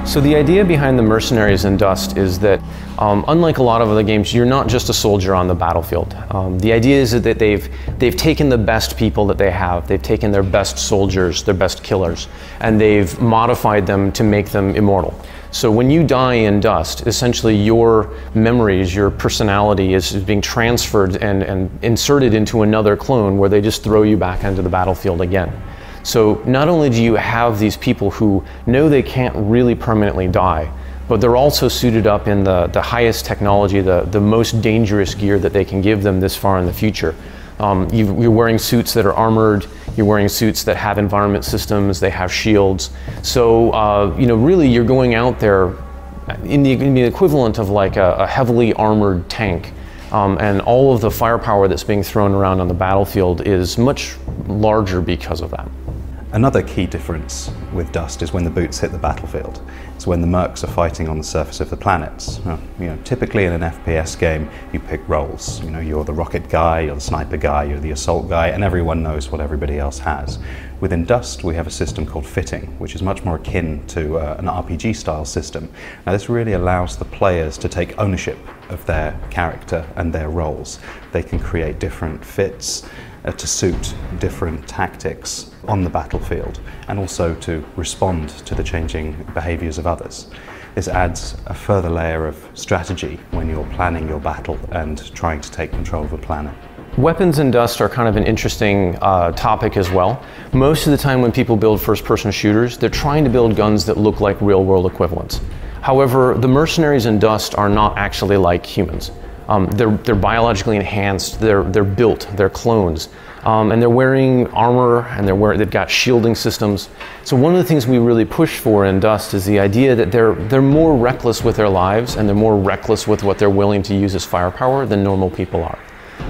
So the idea behind the mercenaries in Dust is that, unlike a lot of other games, you're not just a soldier on the battlefield. The idea is that they've taken the best people that they have, they've taken their best soldiers, their best killers, and they've modified them to make them immortal. So when you die in Dust, essentially your memories, your personality is being transferred and inserted into another clone where they just throw you back into the battlefield again. So not only do you have these people who know they can't really permanently die, but they're also suited up in the highest technology, the most dangerous gear that they can give them this far in the future. You're wearing suits that are armored, you're wearing suits that have environment systems, they have shields. So, really you're going out there in the equivalent of like a heavily armored tank. And all of the firepower that's being thrown around on the battlefield is much larger because of that. Another key difference with Dust is when the boots hit the battlefield. It's when the mercs are fighting on the surface of the planets. Typically in an FPS game, you pick roles. You're the rocket guy, you're the sniper guy, you're the assault guy, and everyone knows what everybody else has. Within Dust, we have a system called fitting, which is much more akin to an RPG-style system. Now, this really allows the players to take ownership of their character and their roles. They can create different fits to suit different tactics on the battlefield, and also to respond to the changing behaviors of others. This adds a further layer of strategy when you're planning your battle and trying to take control of a planet. Weapons in Dust are kind of an interesting topic as well. Most of the time when people build first-person shooters, they're trying to build guns that look like real-world equivalents. However, the mercenaries in Dust are not actually like humans. They're biologically enhanced, they're built, they're clones, and they're wearing armor, and they've got shielding systems. So one of the things we really push for in Dust is the idea that they're more reckless with their lives, and they're more reckless with what they're willing to use as firepower than normal people are.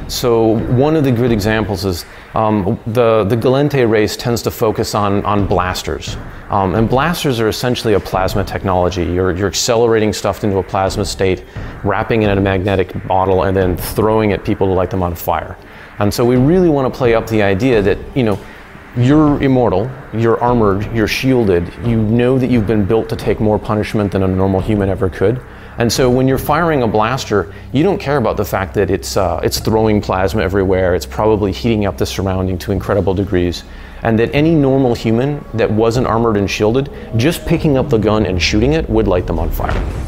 So one of the good examples is the Galente race tends to focus on blasters. And blasters are essentially a plasma technology. You're accelerating stuff into a plasma state, wrapping it in a magnetic bottle, and then throwing at people to light them on fire. And so we really want to play up the idea that, you're immortal, you're armored, you're shielded, you know that you've been built to take more punishment than a normal human ever could. And so when you're firing a blaster, you don't care about the fact that it's throwing plasma everywhere, it's probably heating up the surrounding to incredible degrees, and that any normal human that wasn't armored and shielded, just picking up the gun and shooting it would light them on fire.